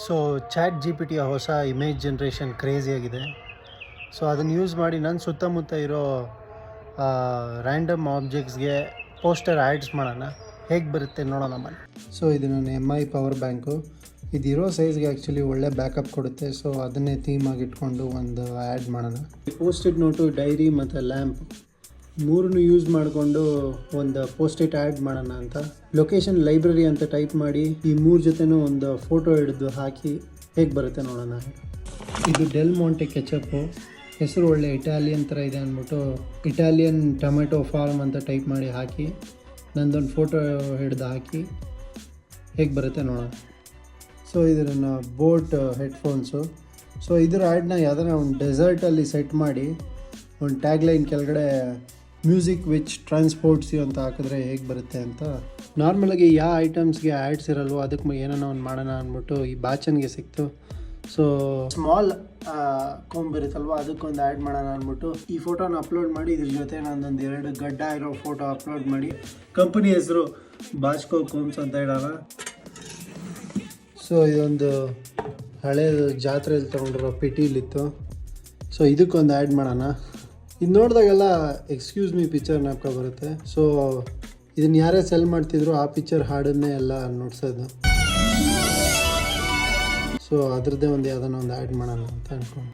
So chat G P ಟಿಯ ಹೊಸ image generation ಕ್ರೇಜಿಯಾಗಿದೆ. So ಅದನ್ನು use ಮಾಡಿ ನನ್ನ ಸುತ್ತಮುತ್ತ ಇರೋ ರ್ಯಾಂಡಮ್ ಆಬ್ಜೆಕ್ಟ್ಸ್ಗೆ ಪೋಸ್ಟರ್ ಆ್ಯಡ್ಸ್ ಮಾಡೋಣ, ಹೇಗೆ ಬರುತ್ತೆ ನೋಡೋಣ ಮಾಡಿ. ಸೊ ಇದು ನನ್ನ MI ಪವರ್ ಬ್ಯಾಂಕು. ಇದಿರೋ ಸೈಜ್ಗೆ ಆ್ಯಕ್ಚುಲಿ ಒಳ್ಳೆ ಬ್ಯಾಕಪ್ ಕೊಡುತ್ತೆ. ಸೊ ಅದನ್ನೇ ಥೀಮಾಗಿ ಇಟ್ಕೊಂಡು ಒಂದು ಆ್ಯಡ್ ಮಾಡೋಣ. ಪೋಸ್ಟ್-ಇಟ್ ನೋಟು, ಡೈರಿ ಮತ್ತು ಲ್ಯಾಂಪ್ ಮೂರನ್ನು ಯೂಸ್ ಮಾಡಿಕೊಂಡು ಒಂದು ಪೋಸ್ಟ್-ಇಟ್ ಆ್ಯಡ್ ಮಾಡೋಣ ಅಂತ. ಲೊಕೇಶನ್ ಲೈಬ್ರರಿ ಅಂತ ಟೈಪ್ ಮಾಡಿ ಈ ಮೂರು ಜೊತೆನೂ ಒಂದು ಫೋಟೋ ಹಿಡಿದು ಹಾಕಿ ಹೇಗೆ ಬರುತ್ತೆ ನೋಡೋಣ. ಇದು ಡೆಲ್ ಮಾಂಟೆ ಕೆಚಪ್ಪು, ಹೆಸರು ಒಳ್ಳೆ ಇಟಾಲಿಯನ್ ಥರ ಇದೆ ಅಂದ್ಬಿಟ್ಟು ಇಟಾಲಿಯನ್ ಟೊಮೆಟೊ ಫಾರ್ಮ್ ಅಂತ ಟೈಪ್ ಮಾಡಿ ಹಾಕಿ ನಂದೊಂದು ಫೋಟೋ ಹಿಡ್ದು ಹಾಕಿ ಹೇಗೆ ಬರುತ್ತೆ ನೋಡೋಣ. ಸೊ ಇದು ನನ್ನ ಬೋಟ್ ಹೆಡ್ಫೋನ್ಸು. ಸೊ ಇದರ ಆ್ಯಡ್ನ ಯಾವ್ದಾರ ಒಂದು ಡೆಸರ್ಟಲ್ಲಿ ಸೆಟ್ ಮಾಡಿ ಒಂದು ಟ್ಯಾಗ್ಲೈನ್ ಕೆಳಗಡೆ ಮ್ಯೂಸಿಕ್ ವಿಚ್ ಟ್ರಾನ್ಸ್ಪೋರ್ಟ್ಸ್ ಯು ಅಂತ ಹಾಕಿದ್ರೆ ಹೇಗೆ ಬರುತ್ತೆ ಅಂತ. ನಾರ್ಮಲಾಗಿ ಯಾವ ಐಟಮ್ಸ್ಗೆ ಆ್ಯಡ್ಸ್ ಇರಲ್ವೋ ಅದಕ್ಕೆ ಏನೋ ಒಂದು ಮಾಡೋಣ ಅಂದ್ಬಿಟ್ಟು ಈ ಬಾಚನ್ಗೆ ಸಿಕ್ತು. ಸೊ ಸ್ಮಾಲ್ ಕೊಂಬ್ ಇರುತ್ತಲ್ವ ಅದಕ್ಕೊಂದು ಆ್ಯಡ್ ಮಾಡೋಣ ಅಂದ್ಬಿಟ್ಟು ಈ ಫೋಟೋನ ಅಪ್ಲೋಡ್ ಮಾಡಿ ಇದ್ರ ಜೊತೆ ನಾನೊಂದು 2 ಗಡ್ಡ ಇರೋ ಫೋಟೋ ಅಪ್ಲೋಡ್ ಮಾಡಿ ಕಂಪನಿ ಹೆಸರು ಬಾಚ್ಕೋ ಕೋಮ್ಸ್ ಅಂತ ಹೇಳೋಣ. ಸೊ ಇದೊಂದು ಹಳೇದು ಜಾತ್ರೆಯಲ್ಲಿ ತೊಗೊಂಡಿರೋ ಪಿಟೀಲಿತ್ತು. ಸೊ ಇದಕ್ಕೊಂದು ಆ್ಯಡ್ ಮಾಡೋಣ. ಇದು ನೋಡಿದಾಗೆಲ್ಲ ಎಕ್ಸ್ಕ್ಯೂಸ್ ಮೀ ಪಿಕ್ಚರ್ ಜ್ಞಾಪಕ ಬರುತ್ತೆ. ಸೊ ಇದನ್ನು ಯಾರೇ ಸೆಲ್ ಮಾಡ್ತಿದ್ರು ಆ ಪಿಕ್ಚರ್ ಹಾಡನ್ನೇ ಎಲ್ಲ ನೋಡ್ಸೋದು. ಸೊ ಅದ್ರದ್ದೇ ಒಂದು ಯಾವುದನ್ನ ಒಂದು ಆ್ಯಡ್ ಮಾಡೋಣ ಅಂತ ಅಂದ್ಕೊಂಡು.